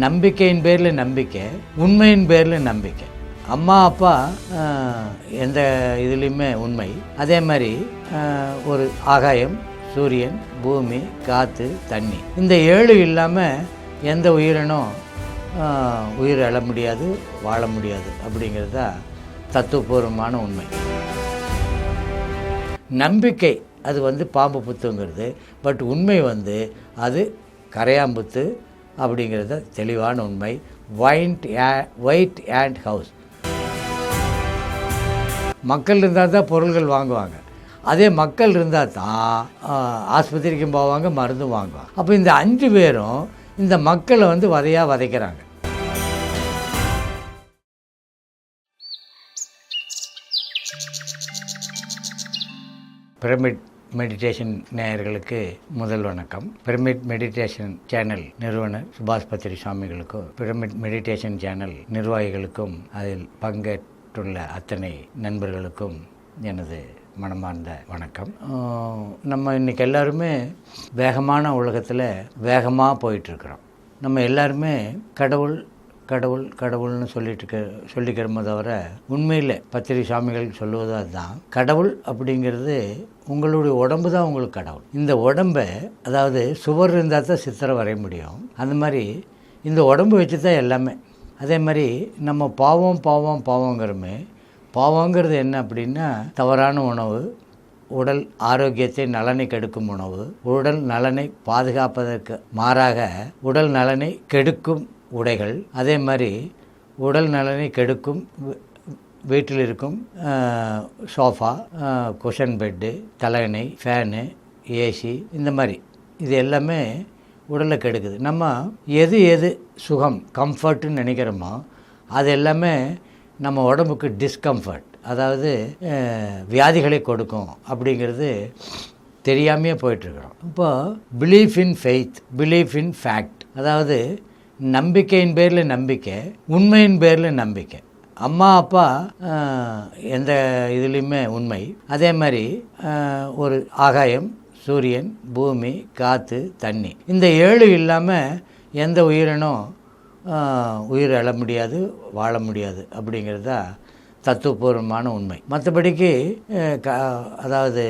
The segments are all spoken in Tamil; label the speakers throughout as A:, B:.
A: நம்பிக்கையின் பேரில் நம்பிக்கை, உண்மையின் பேரில் நம்பிக்கை. அம்மா அப்பா எந்த இதுலேயுமே உண்மை. அதே மாதிரி ஒரு ஆகாயம், சூரியன், பூமி, காற்று, தண்ணி, இந்த 7 இல்லாமல் எந்த உயிரினும் உயிர் எழ முடியாது, வாழ முடியாது. அப்படிங்கிறது தான் தத்துவபூர்வமான உண்மை. நம்பிக்கை அது பாம்பு புத்துங்கிறது. பட் உண்மை அது கரையாம்புத்து அப்படிங்கிறது தெளிவான உண்மை. White and house. மக்கள் இருந்தால் தான் பொருள்கள் வாங்குவாங்க. அதே மக்கள் இருந்தால் தான் ஆஸ்பத்திரிக்கும் போவாங்க, மருந்தும் வாங்குவாங்க. அப்போ இந்த 5 பேரும் இந்த மக்களை வதையாக வதைக்கிறாங்க. பிரமிட் மெடிடேஷன் நேயர்களுக்கு முதல் வணக்கம். பிரமிட் மெடிடேஷன் சேனல் நிறுவனர் சுபாஷ் பத்ரி சுவாமிகளுக்கும், பிரமிட் மெடிடேஷன் சேனல் நிர்வாகிகளுக்கும், அதில் பங்கேற்றுள்ள அத்தனை நண்பர்களுக்கும் எனது மனமார்ந்த வணக்கம். நம்ம இன்றைக்கி எல்லாருமே வேகமான உலகத்தில் வேகமாக போயிட்டுருக்குறோம். நம்ம எல்லாருமே கடவுள் கடவுள் கடவுள்னு சொல்லிக்கிறோமே தவிர உண்மையில் பத்திரி சாமிகள் சொல்லுவது அதுதான். கடவுள் அப்படிங்கிறது உங்களுடைய உடம்பு தான் உங்களுக்கு கடவுள். இந்த உடம்பை, அதாவது சுவர் இருந்தால் தான் சித்திரை வரைய முடியும். அந்த மாதிரி இந்த உடம்பு வச்சு தான் எல்லாமே. அதே மாதிரி நம்ம பாவங்கிறோமே. பாவங்கிறது என்ன அப்படின்னா தவறான உணவு, உடல் ஆரோக்கியத்தை நலனை கெடுக்கும் உணவு, உடல் நலனை பாதுகாப்பதற்கு மாறாக உடல் நலனை கெடுக்கும் உடைகள், அதே மாதிரி உடல் நலனை கெடுக்கும் வீட்டில் இருக்கும் சோஃபா, குஷன் பெட்டு, தலையணை, ஃபேனு, ஏசி, இந்த மாதிரி இது எல்லாமே உடலை கெடுக்குது. நம்ம எது சுகம், கம்ஃபர்ட்டுன்னு நினைக்கிறோமோ அது எல்லாமே நம்ம உடம்புக்கு டிஸ்கம்ஃபர்ட், அதாவது வியாதிகளை கொடுக்கும். அப்படிங்கிறது தெரியாமையே போயிட்டுருக்குறோம். இப்போ belief in faith, belief in fact, அதாவது நம்பிக்கையின் பேரில் நம்பிக்கை, உண்மையின் பேரில் நம்பிக்கை. அம்மா அப்பா எந்த இதுலேயுமே உண்மை. அதே மாதிரி ஒரு ஆகாயம், சூரியன், பூமி, காற்று, தண்ணி, இந்த 7 இல்லாமல் எந்த உயிரினும் உயிர் எழ முடியாது, வாழ முடியாது. அப்படிங்கிறது தான் தத்துவபூர்வமான உண்மை. மற்றபடிக்கு அதாவது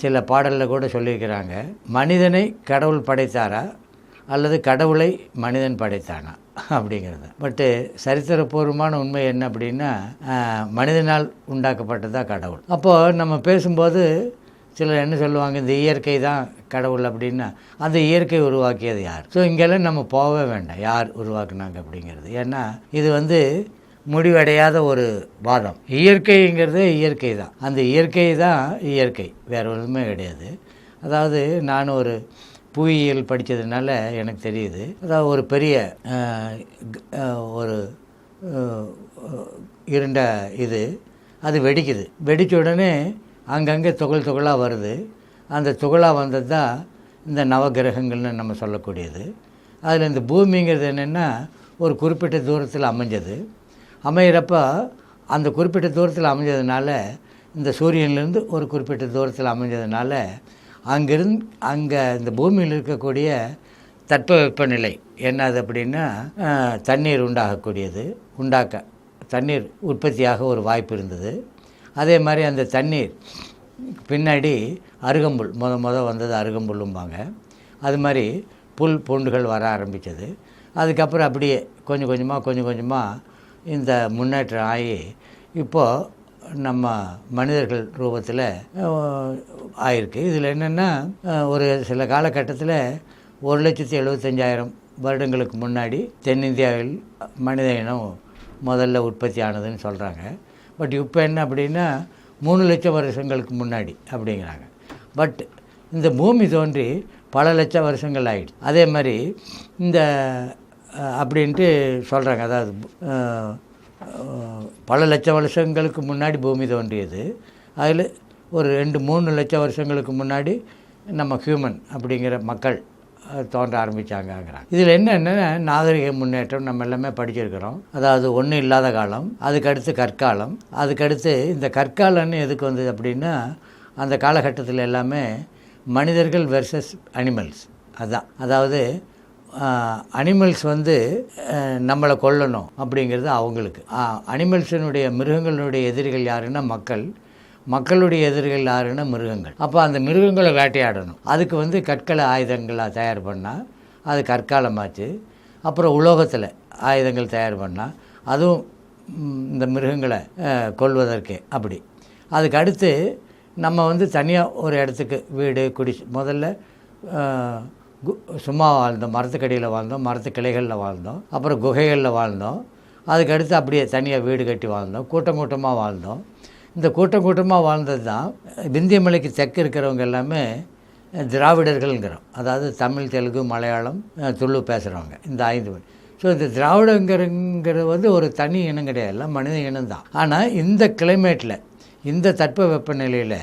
A: சில பாடலில் கூட சொல்லியிருக்கிறாங்க, மனிதனை கடவுள் படைத்தாரா அல்லது கடவுளை மனிதன் படைத்தானா அப்படிங்கிறது. பட்டு சரித்திரபூர்வமான உண்மை என்ன அப்படின்னா மனிதனால் உண்டாக்கப்பட்டதாக கடவுள். அப்போது நம்ம பேசும்போது சிலர் என்ன சொல்லுவாங்க, இந்த இயற்கை தான் கடவுள் அப்படின்னா அந்த இயற்கை உருவாக்கியது யார்? ஸோ இங்கெல்லாம் நம்ம போகவே வேண்டாம் யார் உருவாக்குனாங்க அப்படிங்கிறது. ஏன்னா இது முடிவடையாத ஒரு வாதம். இயற்கைங்கிறது இயற்கை தான், அந்த இயற்கை தான் இயற்கை, வேறு ஒன்றுமே கிடையாது. அதாவது நான் ஒரு புவியியல் படித்ததுனால எனக்கு தெரியுது. அதாவது ஒரு பெரிய ஒரு இருண்ட அது வெடிக்குது. வெடித்த உடனே அங்கங்கே துகளாக வருது. அந்த துகளாக வந்தது தான் இந்த நவகிரகங்கள்னு நம்ம சொல்லக்கூடியது. அதில் இந்த பூமிங்கிறது என்னென்னா ஒரு குறிப்பிட்ட தூரத்தில் அமைகிறப்ப அந்த குறிப்பிட்ட தூரத்தில் அமைஞ்சதுனால, இந்த சூரியன்லேருந்து ஒரு குறிப்பிட்ட தூரத்தில் அமைஞ்சதுனால அங்கே இந்த பூமியில் இருக்கக்கூடிய தட்பவெப்பநிலை என்னது அப்படின்னா தண்ணீர் உண்டாகக்கூடியது, தண்ணீர் உற்பத்தியாக ஒரு வாய்ப்பு இருந்தது. அதே மாதிரி அந்த தண்ணீர் பின்னாடி அருகம்புல் வந்தது, அருகம்புல்லும்பாங்க. அது மாதிரி புல் பூண்டுகள் வர ஆரம்பித்தது. அதுக்கப்புறம் அப்படியே கொஞ்சம் கொஞ்சமாக இந்த முன்னேற்றம் ஆகி இப்போது நம்ம மனிதர்கள் ரூபத்தில் ஆயிருக்கு. இதில் என்னென்னா ஒரு சில காலகட்டத்தில் 1,75,000 வருடங்களுக்கு முன்னாடி தென்னிந்தியாவில் மனித இனம் முதல்ல உற்பத்தி ஆனதுன்னு சொல்கிறாங்க. பட் இப்போ என்ன அப்படின்னா 3 லட்சம் வருஷங்களுக்கு முன்னாடி அப்படிங்கிறாங்க. பட் இந்த பூமி தோன்றி பல லட்சம் வருஷங்கள் ஆகிடுச்சு. அதே மாதிரி இந்த அப்படின்ட்டு சொல்கிறாங்க. அதாவது பல லட்சம் வருஷங்களுக்கு முன்னாடி பூமி தோன்றியது. அதில் ஒரு 2-3 லட்சம் வருஷங்களுக்கு முன்னாடி நம்ம ஹியூமன் அப்படிங்கிற மக்கள் தோன்ற ஆரம்பித்தாங்கங்கிறாங்க. இதில் என்னென்னா நாகரிக முன்னேற்றம் நம்ம எல்லாமே படிச்சிருக்கிறோம். அதாவது ஒன்றும் இல்லாத காலம், அதுக்கடுத்து கற்காலம், அதுக்கடுத்து இந்த கற்காலம்னு எதுக்கு வந்தது அப்படின்னா அந்த காலகட்டத்தில் எல்லாமே மனிதர்கள் வெர்சஸ் அனிமல்ஸ். அதுதான். அதாவது அனிமல்ஸ் வந்து நம்மளை கொல்லணும் அப்படிங்கிறது அவங்களுக்கு. அனிமல்ஸினுடைய மிருகங்களுடைய எதிரிகள் யாருன்னா மக்களுடைய எதிரிகள் யாருன்னா மிருகங்கள். அப்போ அந்த மிருகங்களை வேட்டையாடணும். அதுக்கு வந்து கற்களை ஆயுதங்களாக தயார் பண்ணால் அது கற்காலமாச்சு. அப்புறம் உலோகத்தில் ஆயுதங்கள் தயார் பண்ணால் அதுவும் இந்த மிருகங்களை கொல்வதற்கே. அப்படி அதுக்கு அடுத்து நம்ம வந்து தனியாக ஒரு இடத்துக்கு வீடு முதல்ல சும்மா வாழ்ந்தோம், மரத்துக்கடியில் வாழ்ந்தோம், மரத்து கிளைகளில் வாழ்ந்தோம், அப்புறம் குகைகளில் வாழ்ந்தோம். அதுக்கடுத்து அப்படியே தனியாக வீடு கட்டி வாழ்ந்தோம், கூட்டமாக வாழ்ந்தோம். இந்த கூட்டமாக வாழ்ந்தது தான் விந்திய மலைக்கு தெற்கு இருக்கிறவங்க எல்லாமே திராவிடர்கள்ங்கிறோம். அதாவது தமிழ், தெலுங்கு, மலையாளம், துளு பேசுகிறவங்க, இந்த 5 பேர். ஸோ இந்த திராவிடங்கிறது வந்து ஒரு தனி இனம் கிடையாது, எல்லாம் மனித இனம் தான். ஆனால் இந்த கிளைமேட்டில், இந்த தட்ப வெப்பநிலையில்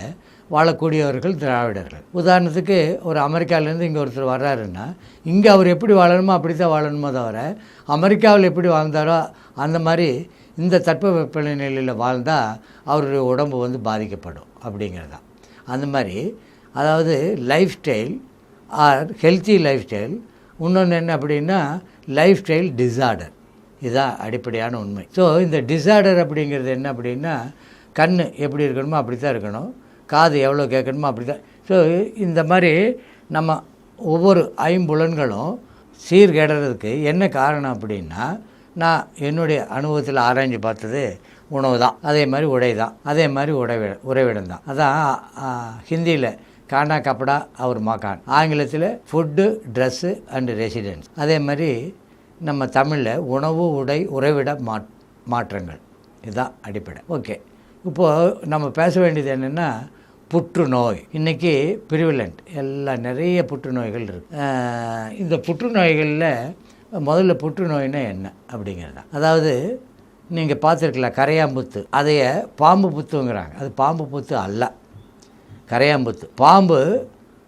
A: வாழக்கூடியவர்கள் திராவிடர்கள். உதாரணத்துக்கு ஒரு அமெரிக்காவிலேருந்து இங்கே ஒருத்தர் வர்றாருன்னா இங்கே அவர் எப்படி வாழணுமோ அப்படி தான் வாழணுமோ தவிர அமெரிக்காவில் எப்படி வாழ்ந்தாரோ அந்த மாதிரி இந்த தட்ப வெப்பநிலையில் வாழ்ந்தால் அவருடைய உடம்பு வந்து பாதிக்கப்படும் அப்படிங்கிறது தான். அந்த மாதிரி அதாவது life style R healthy life style. இன்னொன்று என்ன அப்படின்னா லைஃப் ஸ்டைல் டிஸார்டர். இதுதான் அடிப்படையான உண்மை. ஸோ இந்த டிஸார்டர் அப்படிங்கிறது என்ன அப்படின்னா கண் எப்படி இருக்கணுமோ அப்படி தான் இருக்கணும், காது எவ்வளோ கேட்கணுமோ அப்படி தான். ஸோ இந்த மாதிரி நம்ம ஒவ்வொரு ஐம்புலன்களும் சீர்கேடுறதுக்கு என்ன காரணம் அப்படின்னா நான் என்னுடைய அனுபவத்தில் ஆராய்ஞ்சு பார்த்தது உணவு தான், அதே மாதிரி உடை தான், அதே மாதிரி உறைவிடம் தான். அதான் ஹிந்தியில் கானா கப்படா அவர் மகான், ஆங்கிலத்தில் ஃபுட்டு, ட்ரெஸ்ஸு அண்டு ரெசிடென்ஸ். அதே மாதிரி நம்ம தமிழில் உணவு, உடை, உறைவிட மாற்றங்கள். இதுதான் அடிப்படை. ஓகே, இப்போது நம்ம பேச வேண்டியது என்னென்னா புற்றுநோய். இன்றைக்கி பிரிவிலண்ட் எல்லாம் நிறைய புற்றுநோய்கள் இருக்குது. இந்த புற்றுநோய்களில் முதல்ல புற்றுநோய்னா என்ன அப்படிங்கிறது தான். அதாவது நீங்கள் பார்த்துருக்கலாம் கரையாம்புத்து, அதைய பாம்பு புத்துங்கிறாங்க. அது பாம்பு புத்து அல்ல, கரையாம்புத்து. பாம்பு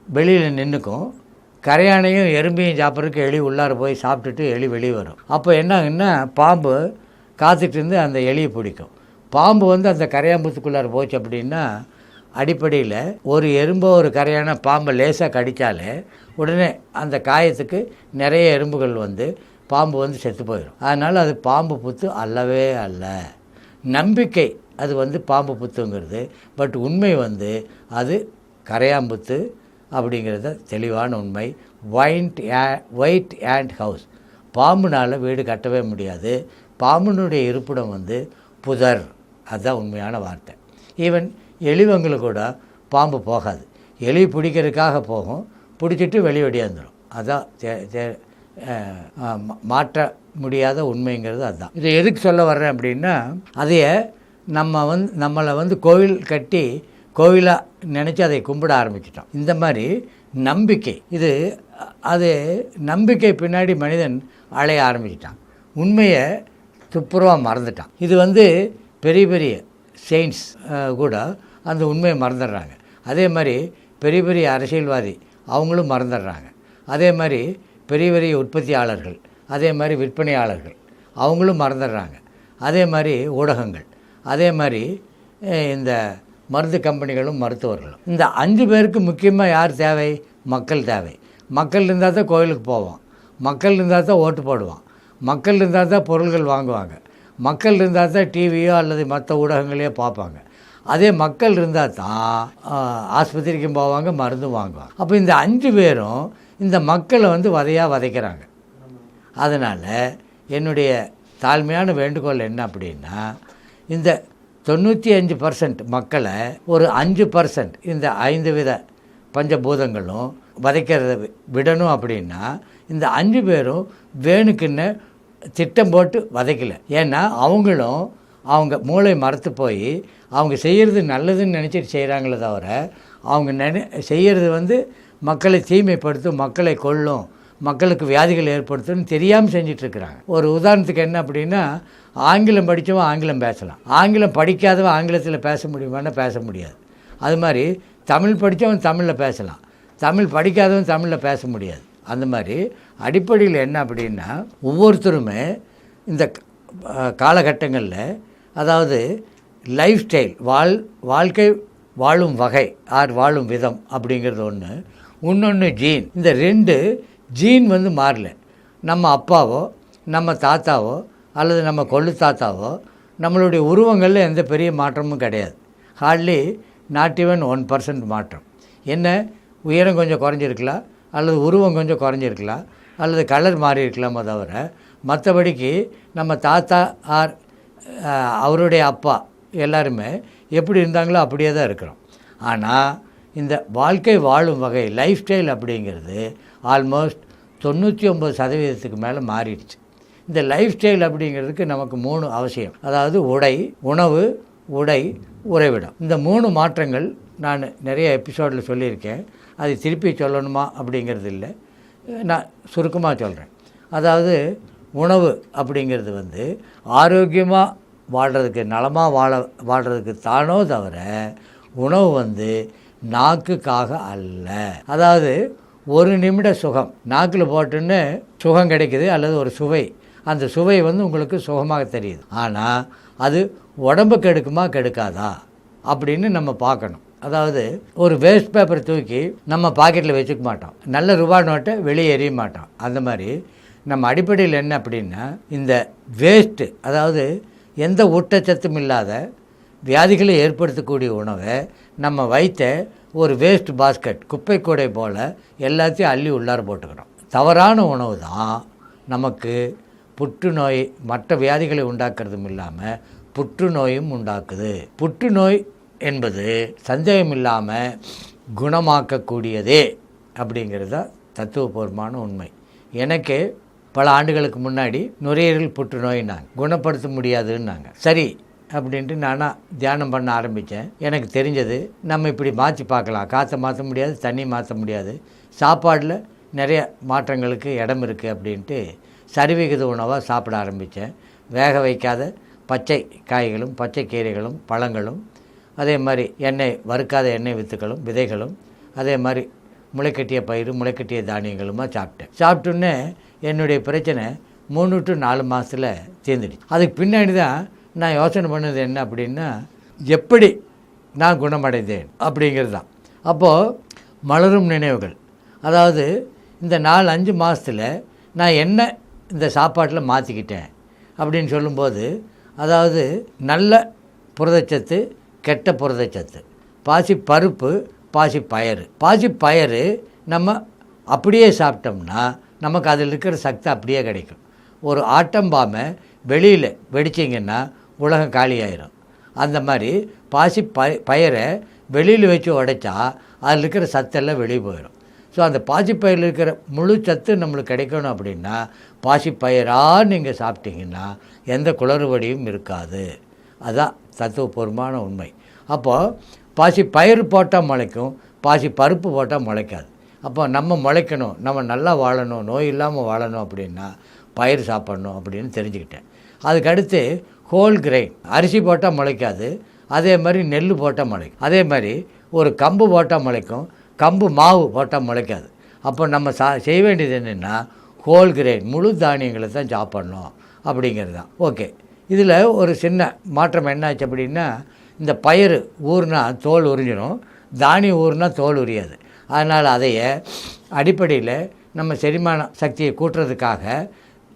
A: வெளியில் நின்றுக்கும், கரையானையும் எறும்பையும் சாப்பிட்றதுக்கு எலி உள்ளார போய் சாப்பிட்டுட்டு எலி வெளியே வரும். அப்போ என்னாங்கன்னா பாம்பு காத்துட்டு இருந்து அந்த எலியை பிடிக்கும். பாம்பு வந்து அந்த கரையாம்புத்துக்குள்ளார போச்சு அப்படின்னா அடிப்படையில் ஒரு எறும்போ ஒரு கரையான பாம்பை லேசாக கடித்தாலே உடனே அந்த காயத்துக்கு நிறைய எறும்புகள் வந்து பாம்பு வந்து செத்து போயிடும். அதனால் அது பாம்பு புத்து அல்லவே அல்ல. நம்பிக்கை அது வந்து பாம்பு புத்துங்கிறது, பட் உண்மை வந்து அது கரையாம்புத்து அப்படிங்கிறது தெளிவான உண்மை. ஒயிட் ஆண்ட் ஹவுஸ், பாம்புனால் வீடு கட்டவே முடியாது. பாம்புனுடைய இருப்பிடம் வந்து புதர், அதுதான் உண்மையான வார்த்தை. ஈவன் எலிவங்களை கூட பாம்பு போகாது, எலி பிடிக்கிறதுக்காக போகும், பிடிச்சிட்டு வெளியடியாந்துடும். அதுதான் மாற்ற முடியாத உண்மைங்கிறது அதுதான். இதை எதுக்கு சொல்ல வர்றேன் அப்படின்னா அதைய நம்மளை வந்து கோவில் கட்டி கோவிலாக நினச்சி அதை கும்பிட ஆரம்பிச்சிட்டோம். இந்த மாதிரி நம்பிக்கை, அது நம்பிக்கை பின்னாடி மனிதன் அலைய ஆரம்பிச்சிட்டான், உண்மையை துப்புரவாக மறந்துட்டான். இது வந்து பெரிய பெரிய செயின்ஸ் கூட அந்த உண்மையை மறந்துடுறாங்க. அதே மாதிரி பெரிய பெரிய அரசியல்வாதி அவங்களும் மறந்துடுறாங்க. அதே மாதிரி பெரிய பெரிய உற்பத்தியாளர்கள், அதே மாதிரி விற்பனையாளர்கள் அவங்களும் மறந்துடுறாங்க. அதே மாதிரி ஊடகங்கள், அதே மாதிரி இந்த மருந்து கம்பெனிகளும் மருத்துவர்களும். இந்த 5 பேருக்கு முக்கியமாக யார் தேவை? மக்கள் தேவை. மக்கள் இருந்தால் தான் கோயிலுக்கு போவோம், மக்கள் இருந்தால் தான் ஓட்டு போடுவான், மக்கள் இருந்தால் தான் பொருள்கள் வாங்குவாங்க, மக்கள் இருந்தால் தான் டிவியோ அல்லது மற்ற ஊடகங்களையோ பார்ப்பாங்க. அதே மக்கள் இருந்தால் தான் ஆஸ்பத்திரிக்கும் போவாங்க, மருந்தும் வாங்குவாங்க. அப்போ இந்த 5 பேரும் இந்த மக்களை வந்து வதைக்கிறாங்க. அதனால் என்னுடைய தாழ்மையான வேண்டுகோள் என்ன அப்படின்னா இந்த 95% மக்களை ஒரு 5% இந்த 5 வித பஞ்சபூதங்களும் வதைக்கிறத விடணும். அப்படின்னா இந்த 5 பேரும் வேணுக்குன்னு திட்டம் போட்டு வதைக்கலை. ஏன்னா அவங்க மூளை மறத்து போய் அவங்க செய்கிறது நல்லதுன்னு நினச்சிட்டு செய்கிறாங்களே தவிர அவங்க செய்கிறது வந்து மக்களை தீமைப்படுத்தும், மக்களை கொல்லும், மக்களுக்கு வியாதிகள் ஏற்படுத்தும்னு தெரியாமல் செஞ்சிட்ருக்குறாங்க. ஒரு உதாரணத்துக்கு என்ன அப்படின்னா ஆங்கிலம் படித்தவன் ஆங்கிலம் பேசலாம், ஆங்கிலம் படிக்காதவன் ஆங்கிலத்தில் பேச முடியுமான்னா பேச முடியாது. அது மாதிரி தமிழ் படித்தவன் தமிழில் பேசலாம், தமிழ் படிக்காதவன் தமிழில் பேச முடியாது. அந்த மாதிரி அடிப்படையில் என்ன அப்படின்னா ஒவ்வொருத்தருமே இந்த காலகட்டங்களில் அதாவது லைஃப் ஸ்டைல் வாழ்க்கை வாழும் வகை வாழும் விதம் அப்படிங்கிறது ஒன்று, இன்னொன்று ஜீன். இந்த 2 ஜீன் வந்து மாறல, நம்ம அப்பாவோ நம்ம தாத்தாவோ அல்லது நம்ம கொள்ளு தாத்தாவோ நம்மளுடைய உருவங்களில் எந்த பெரிய மாற்றமும் கிடையாது. ஹார்ட்லி நாட் ஈவன் 1% மாற்றம். என்ன, உயரம் கொஞ்சம் குறைஞ்சிருக்கலாம், அல்லது உருவம் கொஞ்சம் குறைஞ்சிருக்கலாம், அல்லது கலர் மாறி இருக்கலாமோ தவிர மற்றபடிக்கு நம்ம தாத்தா அவருடைய அப்பா எல்லாருமே எப்படி இருந்தாங்களோ அப்படியே தான் இருக்கிறோம். ஆனால் இந்த வாழ்க்கை வாழும் வகை லைஃப் ஸ்டைல் அப்படிங்கிறது ஆல்மோஸ்ட் 99% மேலே மாறிடுச்சு. இந்த லைஃப் ஸ்டைல் அப்படிங்கிறதுக்கு நமக்கு 3 அவசியம். அதாவது உணவு, உறைவிடம். இந்த 3 மாற்றங்கள் நான் நிறைய எபிசோடில் சொல்லியிருக்கேன். அது திருப்பி சொல்லணுமா அப்படிங்கிறது இல்லை, நான் சுருக்கமாக சொல்கிறேன். அதாவது உணவு அப்படிங்கிறது ஆரோக்கியமாக வாழ்கிறதுக்கு, நலமாக வாழ்கிறதுக்கு தானோ தவிர உணவு நாக்குக்காக அல்ல. அதாவது ஒரு நிமிட சுகம் நாக்கில் போட்டுன்னு சுகம் கிடைக்குது, அல்லது ஒரு சுவை, அந்த சுவை உங்களுக்கு சுகமாக தெரியுது. ஆனால் அது உடம்புக்கு கெடுக்குமா கெடுக்காதா அப்படின்னு நம்ம பார்க்கணும். அதாவது ஒரு வேஸ்ட் பேப்பர் தூக்கி நம்ம பாக்கெட்டில் வச்சுக்க மாட்டோம், நல்ல ரூபா நோட்டை வெளியே எறிய மாட்டோம். அந்த மாதிரி நம்ம அடிப்படையில் என்ன அப்படின்னா, இந்த வேஸ்ட்டு, அதாவது எந்த ஊட்டச்சத்தும் இல்லாத வியாதிகளை ஏற்படுத்தக்கூடிய உணவை நம்ம வைத்த ஒரு வேஸ்ட் பாஸ்கெட், குப்பை கூடை போல் எல்லாத்தையும் அள்ளி உள்ளார போட்டுக்கிறோம். தவறான உணவு தான் நமக்கு புற்றுநோய், மற்ற வியாதிகளை உண்டாக்குறதும் இல்லாமல் புற்றுநோயும் உண்டாக்குது. புற்றுநோய் என்பது சந்தேகம் இல்லாமல் குணமாக்கக்கூடியதே அப்படிங்கிறது தான் தத்துவபூர்வமான உண்மை. எனக்கு பல ஆண்டுகளுக்கு முன்னாடி நுரையீரல் புற்றுநோயினாங்க, குணப்படுத்த முடியாதுன்னாங்க. சரி அப்படின்ட்டு நானாக தியானம் பண்ண ஆரம்பித்தேன். எனக்கு தெரிஞ்சது நம்ம இப்படி மாற்றி பார்க்கலாம், காற்றை மாற்ற முடியாது, தண்ணி மாற்ற முடியாது, சாப்பாடில் நிறைய மாற்றங்களுக்கு இடம் இருக்குது அப்படின்ட்டு சரிவிகித உணவாக சாப்பிட ஆரம்பித்தேன். வேக வைக்காத பச்சை காய்களும் பச்சை கீரைகளும் பழங்களும், அதே மாதிரி வறுக்காத எண்ணெய் விதைகளும், அதே மாதிரி முளைக்கட்டிய பயிர், முளைக்கட்டிய தானியங்களுமா சாப்பிட்டோன்னே என்னுடைய பிரச்சனை 3 to 4 மாதத்தில் தீர்ந்துடுச்சு. அதுக்கு பின்னாடி தான் நான் யோசனை பண்ணது என்ன அப்படின்னா, எப்படி நான் குணமடைந்தேன் அப்படிங்கிறது தான். அப்போது மலரும் நினைவுகள், அதாவது இந்த 4-5 மாதத்தில் நான் இந்த சாப்பாட்டில் மாற்றிக்கிட்டேன் அப்படின்னு சொல்லும்போது, அதாவது நல்ல புரதச்சத்து, கெட்ட புரதச்சத்து, பாசிப்பருப்பு, பாசிப்பயறு நம்ம அப்படியே சாப்பிட்டோம்னா நமக்கு அதில் இருக்கிற சக்தி அப்படியே கிடைக்கும். ஒரு ஆட்டம்பாமை வெளியில் வெடிச்சிங்கன்னா உலகம் காலியாயிரும். அந்த மாதிரி பயரை வெளியில் வச்சு உடைச்சா அதில் இருக்கிற சத்தெல்லாம் வெளியே போயிடும். ஸோ அந்த பாசிப்பயிரில் இருக்கிற முழு சத்து நம்மளுக்கு கிடைக்கணும் அப்படின்னா பாசிப்பயிராக நீங்கள் சாப்பிட்டீங்கன்னா எந்த குளறுபடியும் இருக்காது. அதுதான் தத்துவபூர்வமான உண்மை. அப்போது பாசிப்பயிறு போட்டால் முளைக்கும், பாசிப்பருப்பு போட்டால் முளைக்காது. அப்போ நம்ம முளைக்கணும், நம்ம நல்லா வாழணும், நோய் இல்லாமல் வாழணும் அப்படின்னா பயிர் சாப்பிட்ணும் அப்படின்னு தெரிஞ்சுக்கிட்டேன். அதுக்கடுத்து ஹோல் கிரெயின், அரிசி போட்டால் முளைக்காது, அதே மாதிரி நெல் போட்டால் முளைக்கும். அதே மாதிரி ஒரு கம்பு போட்டால் முளைக்கும், கம்பு மாவு போட்டால் முளைக்காது. அப்போ நம்ம செய்ய வேண்டியது என்னென்னா ஹோல் கிரெயின், முழு தானியங்களை தான் சாப்பிட்ணும் அப்படிங்கிறது தான். ஓகே, இதில் ஒரு சின்ன மாற்றம் என்னாச்சு அப்படின்னா, இந்த பயிர் ஊறுனா தோல் உறிஞ்சிடும், தானியம் ஊறுனா தோல் உரியாது. அதனால் அதைய அடிப்படையில் நம்ம செரிமான சக்தியை கூட்டுறதுக்காக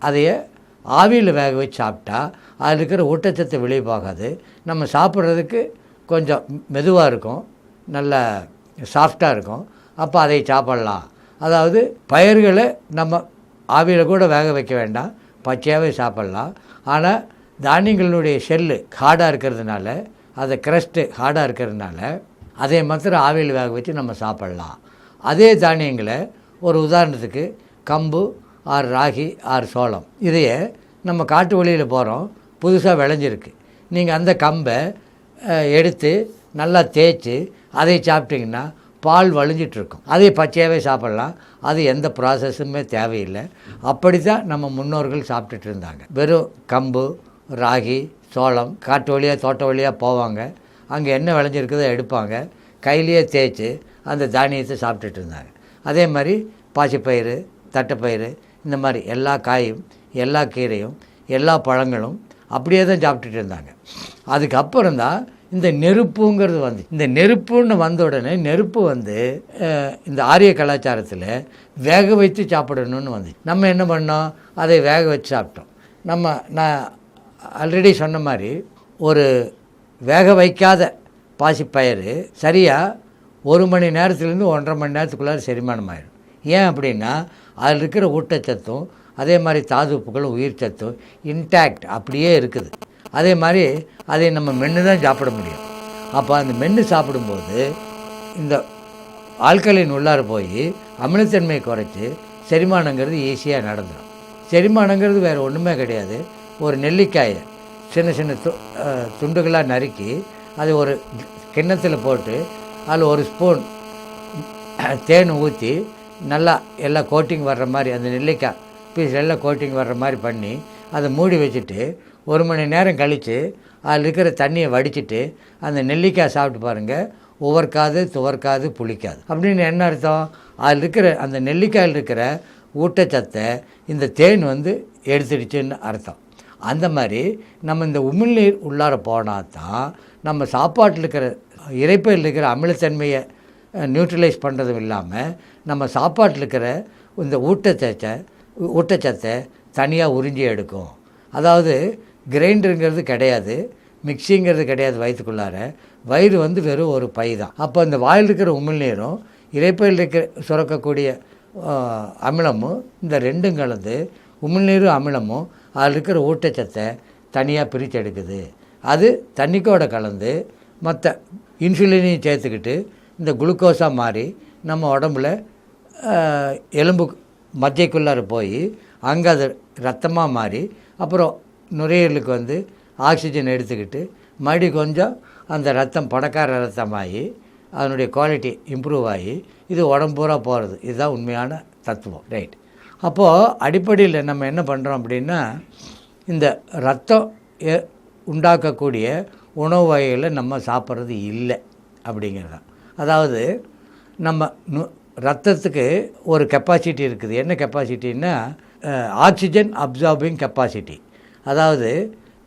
A: அதைய ஆவியில் வேக வச்சு சாப்பிட்டா அதில் இருக்கிற ஊட்டச்சத்து விளைவாகாது. நம்ம சாப்பிட்றதுக்கு கொஞ்சம் மெதுவாக இருக்கும், நல்ல சாஃப்டாக இருக்கும். அப்போ அதை சாப்பிட்லாம். அதாவது பயிர்களை நம்ம ஆவியில் கூட வேக வைக்க வேண்டாம், பச்சையாகவே சாப்பிட்லாம். ஆனால் தானியங்களுடைய ஷெல்லு ஹார்டாக இருக்கிறதுனால, அதை க்ரஸ்ட்டு ஹார்டாக இருக்கிறதுனால அதை மாத்திரம் ஆவியில் வேக வச்சு நம்ம சாப்பிட்லாம். அதே தானியங்களை ஒரு உதாரணத்துக்கு கம்பு ஆர் ராகி ஆர் சோளம், இதையே நம்ம காட்டு வழியில் போகிறோம், புதுசாக விளைஞ்சிருக்கு. நீங்கள் அந்த கம்பை எடுத்து நல்லா தேய்ச்சி அதை சாப்பிட்டிங்கன்னா பால் வழிஞ்சிட்ருக்கும். அதை பச்சையாகவே சாப்பிட்லாம், அது எந்த ப்ராசஸுமே தேவையில்லை. அப்படி தான் நம்ம முன்னோர்கள் சாப்பிட்டுட்டு இருந்தாங்க. வெறும் கம்பு ராகி சோளம் காட்டு வழியாக தோட்ட வழியாக போவாங்க, அங்கே என்ன விளைஞ்சிருக்குதோ எடுப்பாங்க, கையிலேயே தேய்ச்சி அந்த தானியத்தை சாப்பிட்டுட்டு இருந்தாங்க. அதே மாதிரி பாசிப்பயிறு, தட்டைப்பயிறு, இந்த மாதிரி எல்லா காயும் எல்லா கீரையும் எல்லா பழங்களும் அப்படியே தான் சாப்பிட்டுட்டு இருந்தாங்க. அதுக்கப்புறம் தான் இந்த நெருப்புங்கிறது வந்து இந்த நெருப்புன்னு வந்த உடனே நெருப்பு வந்து இந்த ஆரிய கலாச்சாரத்தில் வேக வைத்து சாப்பிடணும்னு வந்து நம்ம என்ன பண்ணோம், அதை வேக வச்சு சாப்பிட்டோம். நான் ஆல்ரெடி சொன்ன மாதிரி ஒரு வேக வைக்காத பாசிப்பயிறு சரியாக 1 மணி நேரத்துலேருந்து 1.5 மணி நேரத்துக்குள்ளார செரிமானம் ஆயிடும். ஏன் அப்படின்னா அதில் இருக்கிற ஊட்டச்சத்தும் அதே மாதிரி தாதுப்புகளும் உயிர் சத்தும் இன்டாக்ட் அப்படியே இருக்குது. அதே மாதிரி அதை நம்ம மென்று தான் சாப்பிட முடியும். அப்போ அந்த மென்று சாப்பிடும்போது இந்த ஆல்கலைன் உள்ளார போய் அமிலத்தன்மையை குறைச்சி செரிமானங்கிறது ஈஸியாக நடந்துடும். செரிமானங்கிறது வேறு ஒன்றுமே கிடையாது. ஒரு நெல்லிக்காயை சின்ன சின்ன துண்டுகளாக நறுக்கி அதை ஒரு கிண்ணத்தில் போட்டு அதில் ஒரு ஸ்பூன் தேன் ஊற்றி நல்லா எல்லாம் கோட்டிங் வர்ற மாதிரி அந்த நெல்லிக்காய் பீஸ் எல்லாம் கோட்டிங் வர்ற மாதிரி பண்ணி அதை மூடி வச்சுட்டு 1 மணி நேரம் கழித்து அதில் இருக்கிற தண்ணியை வடிச்சிட்டு அந்த நெல்லிக்காய் சாப்பிட்டு பாருங்கள். உவர்க்காது, துவர்க்காது, புளிக்காது. அப்படின்னு என்ன அர்த்தம்? அதில் இருக்கிற அந்த நெல்லிக்காயில் இருக்கிற ஊட்டச்சத்தை இந்த தேன் வந்து எடுத்துடுச்சுன்னு அர்த்தம். அந்த மாதிரி நம்ம இந்த உமிழ்நீர் உள்ளார போனால் தான் நம்ம சாப்பாட்டில் இருக்கிற இரைப்பையில் இருக்கிற அமிலத்தன்மையை நியூட்ரலைஸ் பண்ணுறதும் இல்லாமல் நம்ம சாப்பாட்டில் இருக்கிற இந்த ஊட்டச்சத்தை தனியாக உறிஞ்சி எடுக்கும். அதாவது கிரைண்டருங்கிறது கிடையாது, மிக்சிங்கிறது கிடையாது. வயிற்றுக்குள்ளார வயிறு வந்து வெறும் ஒரு பை தான். அப்போ இந்த வாயில் இருக்கிற உமிழ்நீரும் இரைப்பையில் இருக்கிற சுரக்கக்கூடிய அமிலமும் இந்த ரெண்டும் கலந்து உமிழ்நீரும் அமிலமும் அதில் இருக்கிற ஊட்டச்சத்தை தனியாக பிரித்து எடுக்குது. அது தண்ணிக்கோட கலந்து மற்ற இன்சுலினையும் சேர்த்துக்கிட்டு இந்த குளுக்கோஸாக மாறி நம்ம உடம்புல எலும்பு மஜ்ஜைக்குள்ளார போய் அங்கே அது ரத்தமாக மாறி அப்புறம் நுரையீரலுக்கு வந்து ஆக்சிஜன் எடுத்துக்கிட்டு மறுபடி கொஞ்சம் அந்த ரத்தம் பணக்கார ரத்தமாகி அதனுடைய குவாலிட்டி இம்ப்ரூவ் ஆகி இது உடம்பு பூரா போகிறது. இதுதான் உண்மையான தத்துவம். ரைட். அப்போது அடிப்படையில் நம்ம என்ன பண்ணுறோம் அப்படின்னா இந்த ரத்தம் உண்டாக்கக்கூடிய உணவு வகைகளை நம்ம சாப்பிட்றது இல்லை அப்படிங்கிறது. அதாவது நம்ம ரத்தத்துக்கு ஒரு கெப்பாசிட்டி இருக்குது. என்ன கெப்பாசிட்டின்னா ஆக்சிஜன் அப்சார்பிங் கெப்பாசிட்டி. அதாவது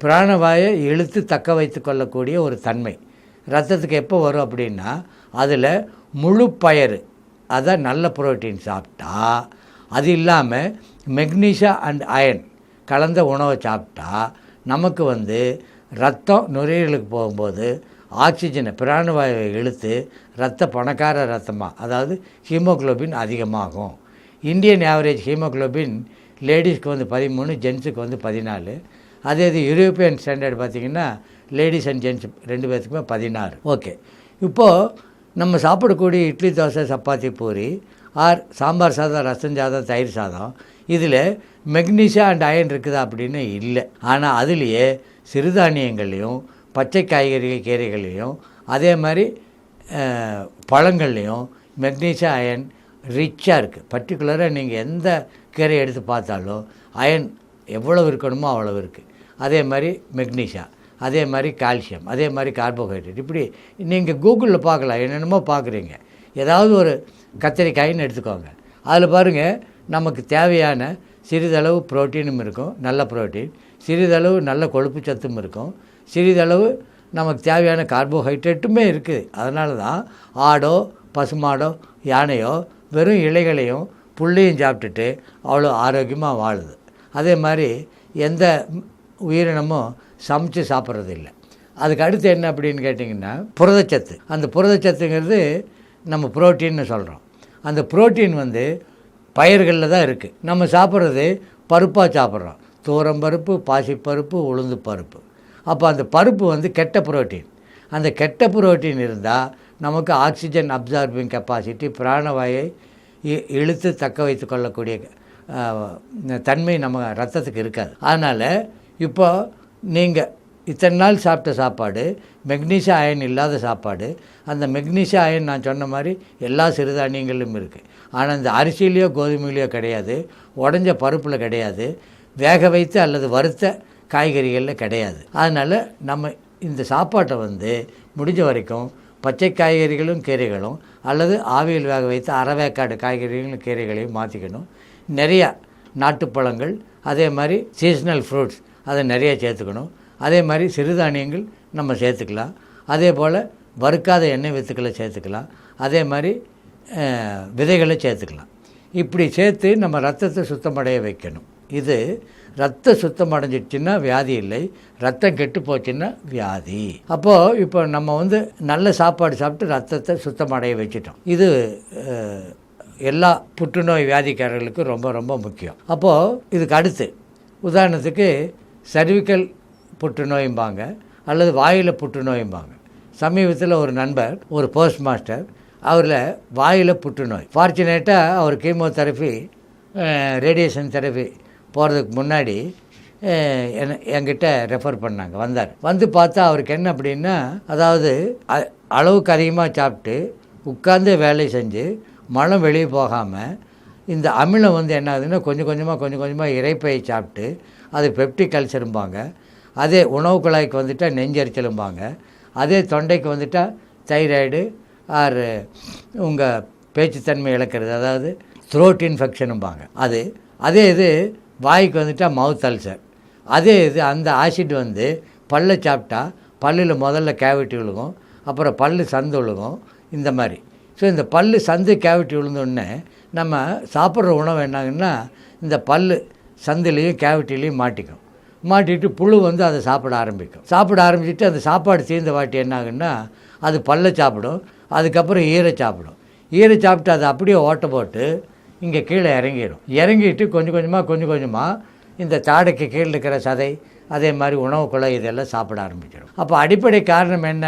A: பிராணவாயை இழுத்து தக்க வைத்து கொள்ளக்கூடிய ஒரு தன்மை ரத்தத்துக்கு எப்போ வரும் அப்படின்னா அதில் முழு பயறு அதான் நல்ல புரோட்டீன் சாப்பிட்டா, அது இல்லாமல் மெக்னீஷியா அண்ட் அயன் கலந்த உணவை சாப்பிட்டா நமக்கு வந்து ரத்தம் நுரையீரலுக்கு போகும்போது ஆக்சிஜனை பிராணவாயுவை இழுத்து ரத்த பணக்கார ரத்தமாக அதாவது ஹீமோக்ளோபின் அதிகமாகும். இந்தியன் ஆவரேஜ் ஹீமோக்ளோபின் லேடிஸ்க்கு வந்து 13, ஜென்ஸுக்கு வந்து 14. அதே இது யூரோப்பியன் ஸ்டாண்டர்ட் பார்த்திங்கன்னா லேடிஸ் அண்ட் ஜென்ஸ் 2 பேர்த்துக்குமே 16. ஓகே. இப்போது நம்ம சாப்பிடக்கூடிய இட்லி, தோசை, சப்பாத்தி, பூரி ஆர் சாம்பார் சாதம், ரசம் சாதம், தயிர் சாதம் இதில் மெக்னீஷியா அண்ட் அயன் இருக்குதா அப்படின்னு இல்லை. ஆனால் அதுலேயே சிறுதானியங்கள்லையும் பச்சை காய்கறிகள் கீரைகள்லையும் அதே மாதிரி பழங்கள்லேயும் மெக்னீஷியா அயன் ரிச்சாக இருக்குது. பர்டிகுலராக நீங்கள் எந்த கீரை எடுத்து பார்த்தாலும் அயன் எவ்வளவு இருக்கணுமோ அவ்வளவு இருக்குது. அதே மாதிரி மெக்னீஷியா, அதே மாதிரி கால்சியம், அதே மாதிரி கார்போஹைட்ரேட். இப்படி நீங்கள் கூகுளில் பார்க்கலாம், என்னென்னமோ பார்க்குறீங்க. ஏதாவது ஒரு கத்திரிக்காயின்னு எடுத்துக்கோங்க, அதில் பாருங்கள் நமக்கு தேவையான சிறிதளவு புரோட்டீனும் இருக்கும், நல்ல புரோட்டீன், சிறிதளவு நல்ல கொழுப்பு சத்தும் இருக்கும், சிறிதளவு நமக்கு தேவையான கார்போஹைட்ரேட்டுமே இருக்குது. அதனால தான் ஆடோ பசுமாடோ யானையோ வெறும் இலைகளையும் புல்லையும் சாப்பிட்டுட்டு அவ்வளோ ஆரோக்கியமாக வாழுது. அதே மாதிரி எந்த உயிரினமும் சமைச்சு சாப்பிட்றது இல்லை. அதுக்கு அடுத்து என்ன அப்படின்னு கேட்டிங்கன்னா புரதச்சத்து. அந்த புரதச்சத்துங்கிறது நம்ம புரோட்டீன்னு சொல்கிறோம். அந்த புரோட்டீன் வந்து பயிர்களில் தான் இருக்குது. நம்ம சாப்பிட்றது பருப்பாக சாப்பிட்றோம். தூரம்பருப்பு, பாசிப்பருப்பு, உளுந்து பருப்பு. அப்போ அந்த பருப்பு வந்து கெட்ட புரோட்டீன். அந்த கெட்ட புரோட்டீன் இருந்தால் நமக்கு ஆக்சிஜன் அப்சார்பிங் கெப்பாசிட்டி, பிராணவாயை இழுத்து தக்க வைத்து கொள்ளக்கூடிய தன்மை நம்ம ரத்தத்துக்கு இருக்காது. அதனால் இப்போ நீங்கள் இத்தனை நாள் சாப்பிட்ட சாப்பாடு மெக்னீஷியா அயன் இல்லாத சாப்பாடு. அந்த மெக்னீஷியா அயன் நான் சொன்ன மாதிரி எல்லா சிறுதானியங்களிலும் இருக்குது. ஆனால் இந்த அரிசியிலையோ கோதுமையிலையோ கிடையாது, உடஞ்ச பருப்பில் கிடையாது, வேக வைத்து அல்லது வறுத்த காய்கறிகளில் கிடையாது. அதனால் நம்ம இந்த சாப்பாட்டை வந்து முடிஞ்ச வரைக்கும் பச்சை காய்கறிகளும் கீரைகளும் அல்லது ஆவியில் வேக வைத்து அரைவேக்காடு காய்கறிகளும் கீரைகளையும் மாற்றிக்கணும். நிறையா நாட்டுப்பழங்கள், அதே மாதிரி சீசனல் ஃப்ரூட்ஸ் அதை நிறையா சேர்த்துக்கணும். அதே மாதிரி சிறுதானியங்கள் நம்ம சேர்த்துக்கலாம். அதே போல் வறுக்காத எண்ணெய் வித்துக்களை சேர்த்துக்கலாம், அதே மாதிரி விதைகளை சேர்த்துக்கலாம். இப்படி சேர்த்து நம்ம ரத்தத்தை சுத்தமடைய வைக்கணும். இது ரத்த சுத்தம் அடைஞ்சிடுச்சுன்னா வியாதி இல்லை, ரத்தம் கெட்டு போச்சுன்னா வியாதி. அப்போது இப்போ நம்ம நல்ல சாப்பாடு சாப்பிட்டு ரத்தத்தை சுத்தமடைய வச்சிட்டோம். இது எல்லா புற்றுநோய் வியாதிக்காரர்களுக்கும் ரொம்ப ரொம்ப முக்கியம். அப்போது இதுக்கு அடுத்து உதாரணத்துக்கு சர்விக்கல் புற்றுநோயும்பாங்க அல்லது வாயில் புற்றுநோயும்பாங்க. சமீபத்தில் ஒரு நண்பர், ஒரு போஸ்ட் மாஸ்டர், அவரில் வாயில் புற்றுநோய். ஃபார்ச்சுனேட்டாக அவர் கீமோதெரப்பி ரேடியேஷன் தெரப்பி போகிறதுக்கு முன்னாடி என்கிட்ட ரெஃபர் பண்ணாங்க. வந்து பார்த்தா அவருக்கு என்ன அப்படின்னா, அதாவது அளவுக்கு அதிகமாக சாப்பிட்டு உட்கார்ந்து வேலை செஞ்சு மலம் வெளியே போகாமல் இந்த அமிலம் என்ன ஆகுதுன்னா கொஞ்சம் கொஞ்சமாக இறைப்பையை சாப்பிட்டு அது பெப்டிக் அல்சரும்பாங்க, அதே உணவு குழாய்க்கு வந்துட்டால் நெஞ்சரிச்சலும்பாங்க, அதே தொண்டைக்கு வந்துட்டால் தைராய்டு ஆர் உங்கள் பேச்சுத்தன்மை இழக்கிறது, அதாவது த்ரோட் இன்ஃபெக்ஷனும்பாங்க. அதே இது வாய்க்கு வந்துட்டால் மவுத் அல்சர். அதே இது அந்த ஆசிட் பல்லை சாப்பிட்டா பல்லில் முதல்ல கேவிட்டி விழுகும், அப்புறம் பல்லு சந்து விழுகும், இந்த மாதிரி. ஸோ இந்த பல்லு சந்து கேவிட்டி விழுந்தோடனே நம்ம சாப்பிட்ற உணவு என்னாகுன்னா இந்த பல்லு சந்துலேயும் கேவிட்டிலையும் மாட்டிட்டு புழு அதை சாப்பிட ஆரம்பிச்சுட்டு அந்த சாப்பாடு தீர்ந்த வாட்டி என்னாகுன்னா அது பல்லை சாப்பிடும், அதுக்கப்புறம் ஈரை சாப்பிட்டு அதை அப்படியே ஓட்ட போட்டு இங்கே கீழே இறங்கிட்டு கொஞ்சம் கொஞ்சமாக இந்த தாடைக்கு கீழே இருக்கிற சதை, அதே மாதிரி உணவு குழாய் இதெல்லாம் சாப்பிட ஆரம்பிச்சிடும். அப்போ அடிப்படை காரணம் என்ன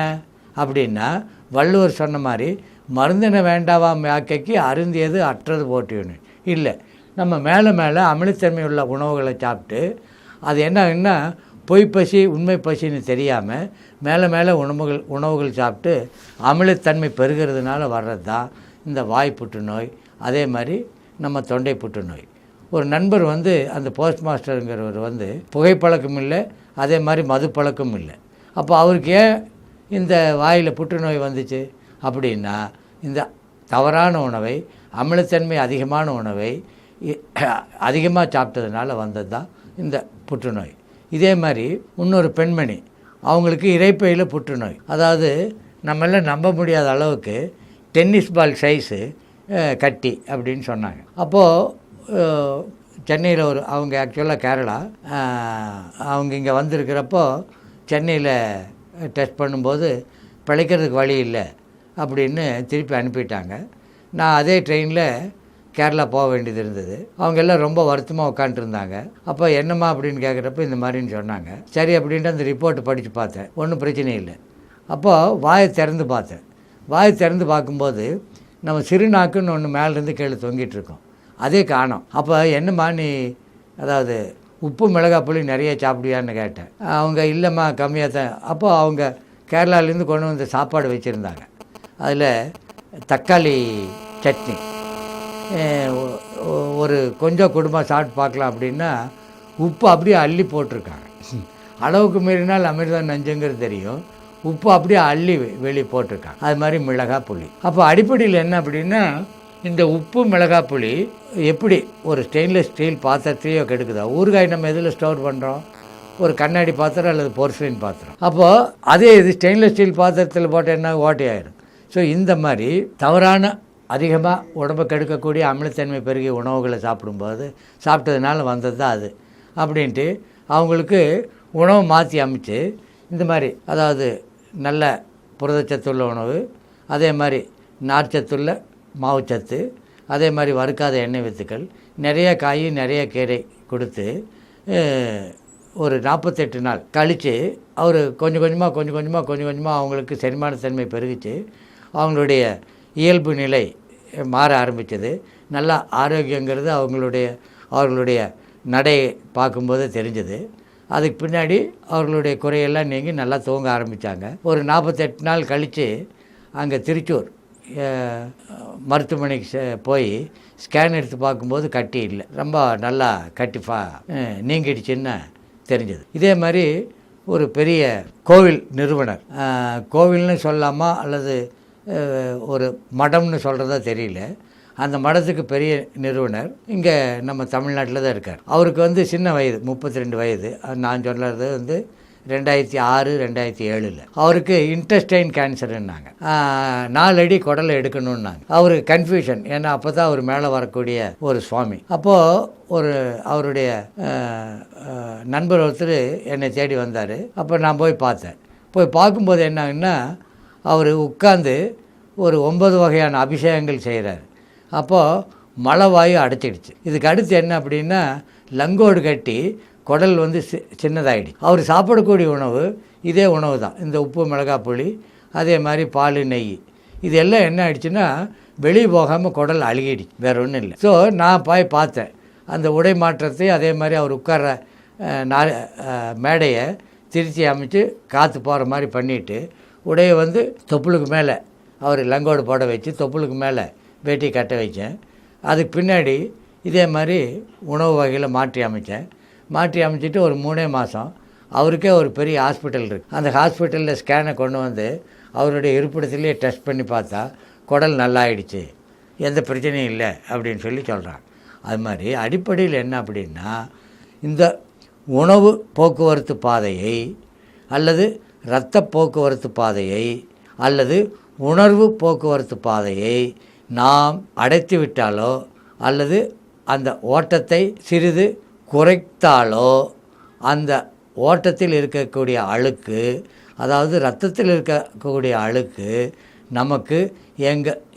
A: அப்படின்னா, வள்ளுவர் சொன்ன மாதிரி மருந்தின வேண்டாவாம் யாக்கைக்கு அருந்தியது அற்றது போட்டியுன்னு இல்லை. நம்ம மேலே அமிலத்தன்மை உள்ள உணவுகளை சாப்பிட்டு அது என்னன்னா பொய் பசி உண்மை பசின்னு தெரியாமல் மேலே உணவுகள் சாப்பிட்டு அமிலத்தன்மை பெருகிறதுனால வர்றது தான் இந்த வாய் புற்றுநோய், அதே மாதிரி நம்ம தொண்டை புற்றுநோய். ஒரு நண்பர் அந்த போஸ்ட் மாஸ்டருங்கிறவர் புகைப்பழக்கம் இல்லை, அதே மாதிரி மது பழக்கம் இல்லை. அப்போ அவருக்கு ஏன் இந்த வாயில் புற்றுநோய் வந்துச்சு அப்படின்னா, இந்த தவறான உணவை, அமிலத்தன்மை அதிகமான உணவை அதிகமாக சாப்பிட்டதுனால வந்தது தான் இந்த புற்றுநோய். இதே மாதிரி இன்னொரு பெண்மணி, அவங்களுக்கு இரைப்பையில் புற்றுநோய். அதாவது நம்மளாம் நம்ப முடியாத அளவுக்கு டென்னிஸ் பால் சைஸு கட்டி அப்படின்னு சொன்னாங்க. அப்போது சென்னையில் அவங்க ஆக்சுவலாக கேரளா, அவங்க இங்கே வந்திருக்கிறப்போ சென்னையில் டெஸ்ட் பண்ணும்போது பிழைக்கிறதுக்கு வழி இல்லை அப்படின்னு திருப்பி அனுப்பிட்டாங்க. நான் அதே ட்ரெயினில் கேரளா போக வேண்டியது இருந்தது. அவங்க எல்லாம் ரொம்ப வருத்தமாக உட்காந்துருந்தாங்க. அப்போ என்னம்மா அப்படின்னு கேட்குறப்ப இந்த மாதிரின்னு சொன்னாங்க. சரி அப்படின்ட்டு அந்த ரிப்போர்ட்டை படித்து பார்த்தேன், ஒன்றும் பிரச்சனை இல்லை. அப்போது வாயை திறந்து பார்க்கும்போது நம்ம சிறுநாக்குன்னு ஒன்று மேலேருந்து கீழே தொங்கிட்டுருக்கோம், அதே காணோம். அப்போ என்னம்மா நீ, அதாவது உப்பு மிளகாய் புளி நிறைய சாப்பிடுவியான்னு கேட்டேன். அவங்க இல்லைம்மா கம்மியாக தான். அப்போது அவங்க கேரளாலேருந்து கொண்டு வந்து சாப்பாடு வச்சுருந்தாங்க. அதில் தக்காளி சட்னி, ஒரு கொஞ்சம் குடும்பம் சாப்பிட்டு பார்க்கலாம் அப்படின்னா உப்பு அப்படியே அள்ளி போட்டிருக்காங்க. அளவுக்கு மீறினால் அமிர்தம் நஞ்சுங்கிறது தெரியும், உப்பு அப்படியே அள்ளி வெளியே போட்டிருக்காங்க. அது மாதிரி மிளகாய் புளி. அப்போ அடிப்படையில் என்ன அப்படின்னா, இந்த உப்பு மிளகாய் புளி எப்படி ஒரு ஸ்டெயின்லெஸ் ஸ்டீல் பாத்திரத்தையோ கெடுக்குதா? ஊறுகாய் நம்ம எதில் ஸ்டோர் பண்ணுறோம்? ஒரு கண்ணாடி பாத்திரம் அல்லது போர்சிலின் பாத்திரம். அப்போது அதே இது ஸ்டெயின்லெஸ் ஸ்டீல் பாத்திரத்தில் போட்டு என்ன ஓட்டையாயிடும். ஸோ இந்த மாதிரி தவறான அதிகமாக உடம்பை கெடுக்கக்கூடிய அமிலத்தன்மை பெருகிய உணவுகளை சாப்பிட்டதுனால வந்தது தான் அது அப்படின்ட்டு அவங்களுக்கு உணவு மாற்றி அமைச்சு இந்த மாதிரி, அதாவது நல்ல புரதச்சத்துள்ள உணவு, அதே மாதிரி நார்ச்சத்துள்ள மாவுச்சத்து, அதே மாதிரி வறுக்காத எண்ணெய் வித்துக்கள், நிறைய காய் நிறைய கீரை கொடுத்து ஒரு 48 நாள் கழித்து அவர் கொஞ்சம் கொஞ்சமாக அவங்களுக்கு செரிமானத்தன்மை பெருகிச்சு, அவங்களுடைய இயல்பு நிலை மாற ஆரம்பித்தது. நல்லா ஆரோக்கியங்கிறது அவர்களுடைய நடை பார்க்கும்போது தெரிஞ்சது. அதுக்கு பின்னாடி அவர்களுடைய குறையெல்லாம் நீங்கி நல்லா தூங்க ஆரம்பித்தாங்க. ஒரு 48 நாள் கழித்து அங்கே திருச்சூர் மருத்துவமனைக்கு போய் ஸ்கேன் எடுத்து பார்க்கும்போது கட்டி இல்லை, ரொம்ப நல்லா நீங்கிடுச்சுன்னு தெரிஞ்சது. இதே மாதிரி ஒரு பெரிய கோவில் நிறுவனர், கோவில்னு சொல்லாமா அல்லது ஒரு மடம்னு சொல்கிறதா தெரியல, அந்த மடத்துக்கு பெரிய நிறுவனர் இங்கே நம்ம தமிழ்நாட்டில் தான் இருக்கார். அவருக்கு சின்ன வயது, 32 வயது. நான் சொல்கிறது 2006 2007. அவருக்கு இன்டெஸ்டைன் கேன்சருன்னாங்க. 4 அடி குடலை எடுக்கணுன்னாங்க. அவருக்கு கன்ஃபியூஷன், ஏன்னா அப்போ தான் அவர் மேலே வரக்கூடிய ஒரு சுவாமி. அப்போது அவருடைய நண்பர் ஒருத்தர் என்னை தேடி வந்தார். அப்போ நான் போய் பார்த்தேன். போய் பார்க்கும்போது என்னாங்கன்னா, அவர் உட்காந்து ஒரு 9 வகையான அபிஷேகங்கள் செய்கிறார். அப்போது மலவாயு அடைச்சிடுச்சு. இதுக்கு அடுத்து என்ன அப்படின்னா, லங்கோடு கட்டி குடல் சின்னதாகிடுச்சு. அவர் சாப்பிடக்கூடிய உணவு இதே உணவு தான், இந்த உப்பு மிளகாய் புளி, அதே மாதிரி பால் நெய், இது எல்லாம் என்ன ஆயிடுச்சுன்னா வெளியே போகாமல் குடல் அழுகிடுச்சு, வேற ஒன்றும் இல்லை. ஸோ நான் போய் பார்த்தேன் அந்த உடை மாற்றத்தை. அதே மாதிரி அவர் உட்கார்ற மேடையை திருச்சி அமைச்சு காற்று போகிற மாதிரி பண்ணிவிட்டு, உடையை தொப்புளுக்கு மேலே அவர் லங்கோடு போட வச்சு தொப்புளுக்கு மேலே வேட்டி கட்ட வச்சேன். அதுக்கு பின்னாடி இதே மாதிரி உணவு வகையில் மாற்றி அமைச்சிட்டு ஒரு 3 மாதம் அவருக்கே ஒரு பெரிய ஹாஸ்பிட்டல் இருக்குது. அந்த ஹாஸ்பிட்டலில் ஸ்கேனை கொண்டு வந்து அவருடைய இருப்பிடத்துலேயே டெஸ்ட் பண்ணி பார்த்தா குடல் நல்லாயிடுச்சு, எந்த பிரச்சனையும் இல்லை அப்படின்னு சொல்கிறாங்க. அது மாதிரி அடிப்படையில் என்ன அப்படின்னா, இந்த உணவு போக்குவரத்து பாதையை அல்லது இரத்த போக்குவரத்து பாதையை அல்லது உணர்வு போக்குவரத்து பாதையை நாம் அடைத்து விட்டாலோ அல்லது அந்த ஓட்டத்தை சிறிது குறைத்தாலோ அந்த ஓட்டத்தில் இருக்கக்கூடிய அழுக்கு, அதாவது இரத்தத்தில் இருக்கக்கூடிய அழுக்கு நமக்கு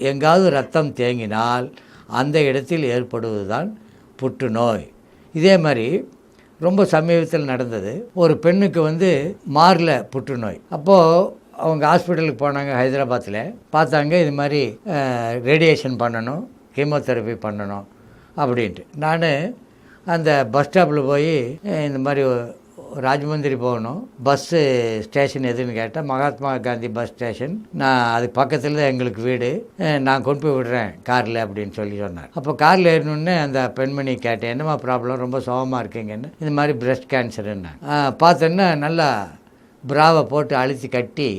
A: எங்காவது ரத்தம் தேங்கினால் அந்த இடத்தில் ஏற்படுவது தான் புற்றுநோய். இதே மாதிரி ரொம்ப சமீபத்தில் நடந்தது. ஒரு பெண்ணுக்கு மாரில் புற்றுநோய். அப்போது அவங்க ஹாஸ்பிட்டலுக்கு போனாங்க, ஹைதராபாத்தில். பார்த்தாங்க, இது மாதிரி ரேடியேஷன் பண்ணணும், கீமோதெரப்பி பண்ணணும் அப்படின்ட்டு. நான் அந்த பஸ் ஸ்டாப்பில் போய் இந்த மாதிரி ராஜமந்திரி போகணும், பஸ்ஸு ஸ்டேஷன் எதுன்னு கேட்டால் மகாத்மா காந்தி பஸ் ஸ்டேஷன், நான் அதுக்கு பக்கத்தில் தான் எங்களுக்கு வீடு, நான் கொண்டு போய் விடுறேன் காரில் அப்படின்னு சொன்னார். அப்போ காரில் ஏறணுன்னே அந்த பெண்மணி கேட்டேன், என்னம்மா ப்ராப்ளம், ரொம்ப சோகமாக இருக்கீங்கன்னு. இந்த மாதிரி பிரஸ்ட் கேன்சருன்னு பார்த்தோன்னா நல்லா பிராவை போட்டு அழுத்தி கட்டி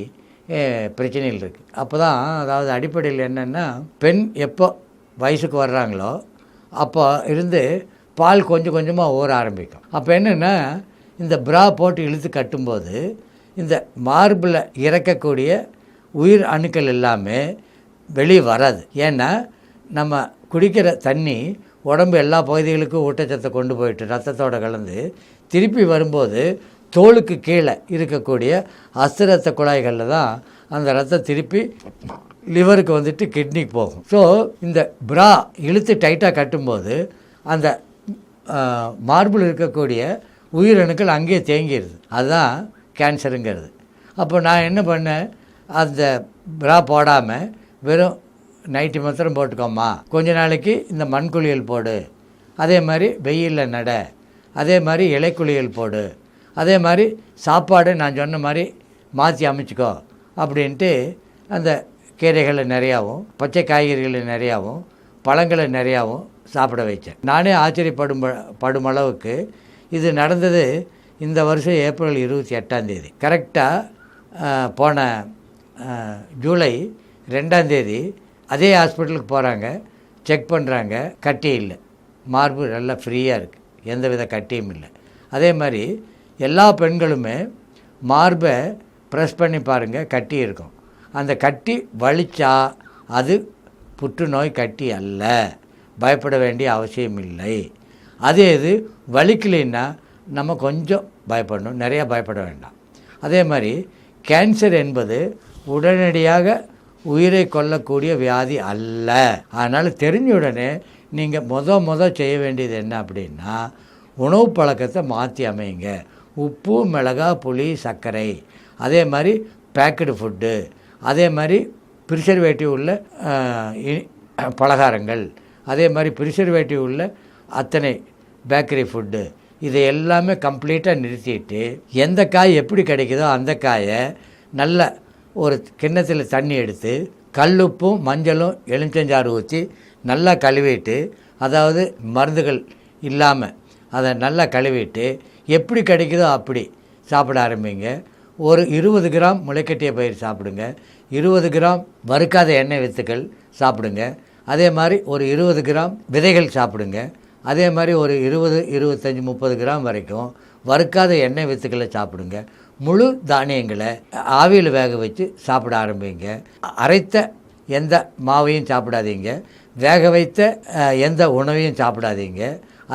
A: பிரச்சனைகள் இருக்குது. அப்போ தான், அதாவது அடிப்படையில் என்னென்னா, பெண் எப்போ வயசுக்கு வர்றாங்களோ அப்போ இருந்து பால் கொஞ்சம் கொஞ்சமாக ஊற ஆரம்பிக்கும். அப்போ என்னென்னா, இந்த பிரா போட்டு இழுத்து கட்டும்போது இந்த மார்பில் இறக்கக்கூடிய உயிர் அணுக்கள் எல்லாமே வெளியே வராது. ஏன்னா நம்ம குடிக்கிற தண்ணி உடம்பு எல்லா பகுதிகளுக்கும் ஊட்டச்சத்தை கொண்டு போயிட்டு ரத்தத்தோடு கலந்து திருப்பி வரும்போது தோலுக்கு கீழே இருக்கக்கூடிய அஸ்திரத்த குழாய்களில் தான் அந்த ரத்தம் திருப்பி லிவருக்கு கிட்னிக்கு போகும். ஸோ இந்த பிரா இழுத்து டைட்டாக கட்டும்போது அந்த மார்பிள் இருக்கக்கூடிய உயிரணுக்கள் அங்கேயே தேங்கிடுது. அதுதான் கேன்சருங்கிறது. அப்போ நான் என்ன பண்ணேன், அந்த பிரா போடாமல் வெறும் நைட்டி மாத்திரம் போட்டுக்கோமா, கொஞ்ச நாளைக்கு இந்த மண்குளியல் போடு, அதே மாதிரி வெயிலில் நட, அதே மாதிரி இலைக்குளியல் போடு, அதே மாதிரி சாப்பாடு நான் சொன்ன மாதிரி மாற்றி அமைச்சிக்கோ அப்படின்ட்டு அந்த கீரைகளை நிறையாவும் பச்சை காய்கறிகளை நிறையாவும் பழங்களை நிறையாவும் சாப்பிட வைச்சேன். நானே ஆச்சரியப்படும் அளவுக்கு இது நடந்தது இந்த வருஷம் ஏப்ரல் 28 கரெக்டாக போன ஜூலை 2 அதே ஹாஸ்பிட்டலுக்கு போகிறாங்க, செக் பண்ணுறாங்க, கட்டி இல்லை, மார்பு நல்லா ஃப்ரீயாக இருக்குது, எந்த வித கட்டியும் இல்லை. அதே மாதிரி எல்லா பெண்களுமே மார்பை ப்ரெஸ் பண்ணி பாருங்கள், கட்டி இருக்கும். அந்த கட்டி வலிச்சா அது புற்றுநோய் கட்டி அல்ல, பயப்பட வேண்டிய அவசியம் இல்லை. அதே இது வலிக்கலைன்னா நம்ம கொஞ்சம் பயப்படணும், நிறையா பயப்பட வேண்டாம். அதே மாதிரி கேன்சர் என்பது உடனடியாக உயிரை கொல்லக்கூடிய வியாதி அல்ல. அதனால் தெரிஞ்ச உடனே நீங்கள் மொதல் செய்ய வேண்டியது என்ன அப்படின்னா, உணவு பழக்கத்தை மாற்றி அமைங்க. உப்பு மிளகாய் புளி சர்க்கரை, அதே மாதிரி பேக்கடு ஃபுட்டு, அதே மாதிரி ப்ரிசர்வேட்டிவ் உள்ள பலகாரங்கள், அதே மாதிரி ப்ரிசர்வேட்டிவ் உள்ள அத்தனை பேக்கரி ஃபுட்டு, இதை எல்லாமே கம்ப்ளீட்டாக நிறுத்திட்டு எந்த காய் எப்படி கிடைக்குதோ அந்த காயை நல்ல ஒரு கிண்ணத்தில் தண்ணி எடுத்து கல்லுப்பும் மஞ்சளும் எலுமிச்சஞ்சாறு ஊற்றி நல்லா கழுவிட்டு, அதாவது மருந்துகள் இல்லாமல் அதை நல்லா கழுவிட்டு எப்படி கிடைக்குதோ அப்படி சாப்பிட ஆரம்பிங்க. ஒரு 20 கிராம் முளைக்கட்டிய பயிர் சாப்பிடுங்க, 20 கிராம் வறுக்காத எண்ணெய் வித்துக்கள் சாப்பிடுங்க, அதே மாதிரி ஒரு 20 கிராம் விதைகள் சாப்பிடுங்க, அதே மாதிரி ஒரு 20, 25, 30 கிராம் வரைக்கும் வறுக்காத எண்ணெய் வித்துக்களை சாப்பிடுங்க. முழு தானியங்களை ஆவியில் வேக வச்சு சாப்பிட ஆரம்பிங்க. அரைத்த எந்த மாவையும் சாப்பிடாதீங்க. வேக வைத்த எந்த உணவையும் சாப்பிடாதீங்க.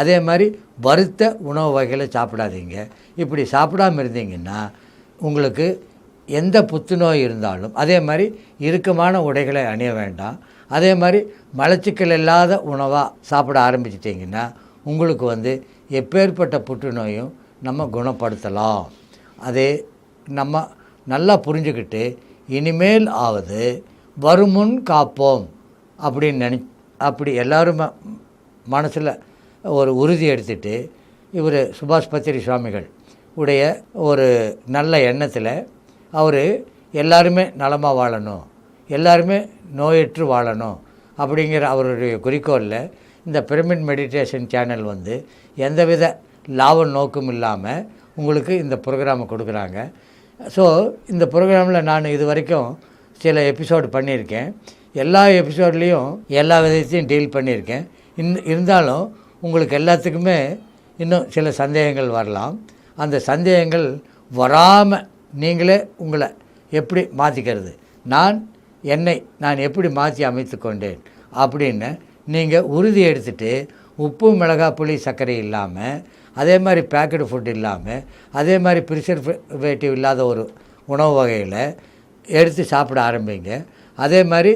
A: அதே மாதிரி வறுத்த உணவு வகைகளை சாப்பிடாதீங்க. இப்படி சாப்பிடாமல் இருந்தீங்கன்னா உங்களுக்கு எந்த புத்துநோய் இருந்தாலும், அதே மாதிரி இறுக்கமான உடைகளை அணிய வேண்டாம். அதே மாதிரி மலச்சிக்கல் இல்லாத உணவாக சாப்பிட ஆரம்பிச்சிட்டிங்கன்னா உங்களுக்கு எப்பேற்பட்ட புற்றுநோயும் நம்ம குணப்படுத்தலாம். அதே நம்ம நல்லா புரிஞ்சுக்கிட்டு இனிமேல் ஆவது வருமுன் காப்போம் அப்படின்னு அப்படி எல்லோரும் மனசில் ஒரு உறுதி எடுத்துட்டு இவர் சுபாஷ் பத்திரி சுவாமிகள் உடைய ஒரு நல்ல எண்ணத்தில் அவர் எல்லாருமே நலமாக வாழணும், எல்லாருமே நோயற்று வாழணும் அப்படிங்கிற அவருடைய குறிக்கோளில் இந்த பிரமிட் மெடிடேஷன் சேனல் எந்தவித லாப நோக்கம் இல்லாமல் உங்களுக்கு இந்த ப்ரோக்ராமை கொடுக்குறாங்க. ஸோ இந்த ப்ரோக்ராமில் நான் இது வரைக்கும் சில எபிசோடு பண்ணியிருக்கேன். எல்லா எபிசோட்லேயும் எல்லா விதத்தையும் டீல் பண்ணியிருக்கேன். இருந்தாலும் உங்களுக்கு எல்லாத்துக்குமே இன்னும் சில சந்தேகங்கள் வரலாம். அந்த சந்தேகங்கள் வராமல் நீங்களே உங்களை எப்படி மாற்றிக்கிறது, நான் எப்படி மாற்றி அமைத்து கொண்டேன் அப்படின்னு நீங்கள் உறுதி எடுத்துகிட்டு உப்பு மிளகாய் புளி சர்க்கரை இல்லாமல், அதே மாதிரி பேக்கெட் ஃபுட் இல்லாமல், அதே மாதிரி ப்ரிசர்வேட்டிவ் இல்லாத ஒரு உணவு வகையில் எடுத்து சாப்பிட ஆரம்பிங்க. அதே மாதிரி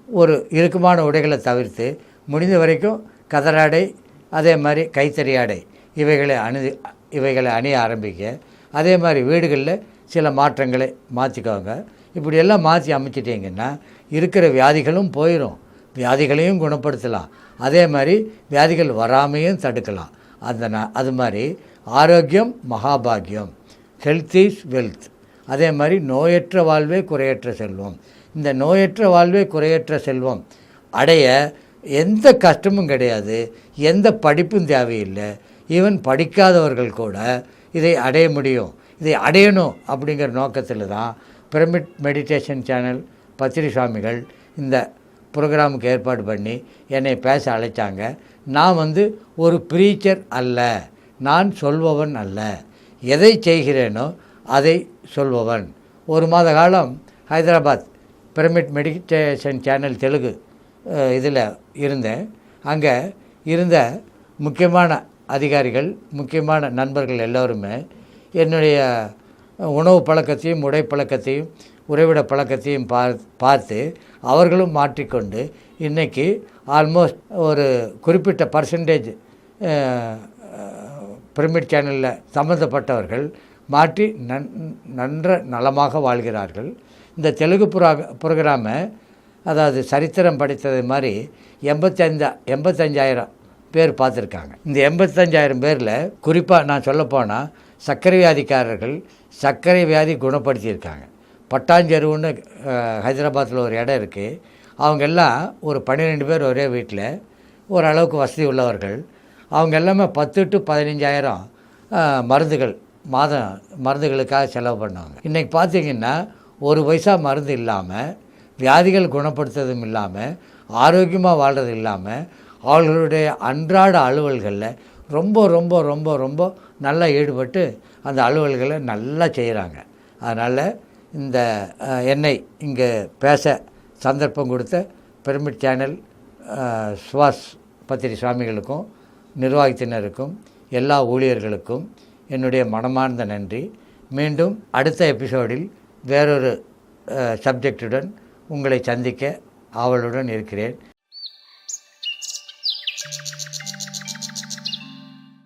A: ஒரு இறுக்கமான உடைகளை தவிர்த்து முடிந்த வரைக்கும் கதராடை, அதே மாதிரி கைத்தறி ஆடை இவைகளை அணிய ஆரம்பிக்க. அதே மாதிரி வீடுகளில் சில மாற்றங்களை மாற்றிக்கோங்க. இப்படியெல்லாம் மாற்றி அமைச்சிட்டிங்கன்னா இருக்கிற வியாதிகளும் போயிடும், வியாதிகளையும் குணப்படுத்தலாம். அதே மாதிரி வியாதிகள் வராமையும் தடுக்கலாம். அது மாதிரி ஆரோக்கியம் மகாபாகியம், ஹெல்த் இஸ் வெல்த். அதே மாதிரி நோயற்ற வாழ்வே குறையற்ற செல்வம். இந்த நோயற்ற வாழ்வே குறையற்ற செல்வம் அடைய எந்த கஷ்டமும் கிடையாது, எந்த படிப்பும் தேவையில்லை. ஈவன் படிக்காதவர்கள் கூட இதை அடைய முடியும். இதை அடையணும் அப்படிங்கிற நோக்கத்தில் தான் பிரமிட் மெடிடேஷன் சேனல் பத்திரி சுவாமிகள் இந்த ப்ரோக்ராமுக்கு ஏற்பாடு பண்ணி என்னை பேச அழைச்சாங்க. நான் ஒரு ப்ரீச்சர் அல்ல, நான் சொல்பவன் அல்ல, எதை செய்கிறேனோ அதை சொல்பவன். ஒரு மாத காலம் Hyderabad pyramid meditation channel Telugu இதில் இருந்தேன். அங்கே இருந்த முக்கியமான அதிகாரிகள், முக்கியமான நண்பர்கள் எல்லோருமே என்னுடைய உணவு பழக்கத்தையும் உடை பழக்கத்தையும் உறைவிட பழக்கத்தையும் பார்த்து அவர்களும் மாற்றிக்கொண்டு இன்றைக்கி ஆல்மோஸ்ட் ஒரு குறிப்பிட்ட பர்சன்டேஜ் பிரமிட் சேனலில் சம்மந்தப்பட்டவர்கள் மாற்றி நலமாக வாழ்கிறார்கள். இந்த தெலுங்கு ப்ரோக்ராமை, அதாவது சரித்திரம் படித்தது மாதிரி 85,000 பேர் பார்த்துருக்காங்க. இந்த 85,000 பேரில் குறிப்பாக நான் சொல்லப்போனால் சர்க்கரை வியாதிக்காரர்கள் சர்க்கரை வியாதி குணப்படுத்தியிருக்காங்க. பட்டாஞ்செருவுன்னு ஹைதராபாத்தில் ஒரு இடம் இருக்குது. அவங்க எல்லாம் ஒரு 12 பேர் ஒரே வீட்டில், ஓரளவுக்கு வசதி உள்ளவர்கள். அவங்க எல்லாமே 10 to 15,000 மருந்துகளுக்காக செலவு பண்ணுவாங்க. இன்றைக்கி பார்த்திங்கன்னா 1 பைசா மருந்து இல்லாமல், வியாதிகள் குணப்படுத்துறதும் இல்லாமல், ஆரோக்கியமாக வாழ்கிறது இல்லாமல், அவர்களுடைய அன்றாட அலுவல்களில் ரொம்ப ரொம்ப ரொம்ப ரொம்ப நல்லா ஈடுபட்டு அந்த அலுவல்களை நல்லா செய்கிறாங்க. அதனால் இந்த என்னை இங்கே பேச சந்தர்ப்பம் கொடுத்த பிரமிட் சேனல் சுபாஷ் பத்திரி சுவாமிகளுக்கும் நிர்வாகத்தினருக்கும் எல்லா ஊழியர்களுக்கும் என்னுடைய மனமார்ந்த நன்றி. மீண்டும் அடுத்த எபிசோடில் வேறொரு சப்ஜெக்டுடன் உங்களை சந்திக்க ஆவலுடன் இருக்கிறேன்.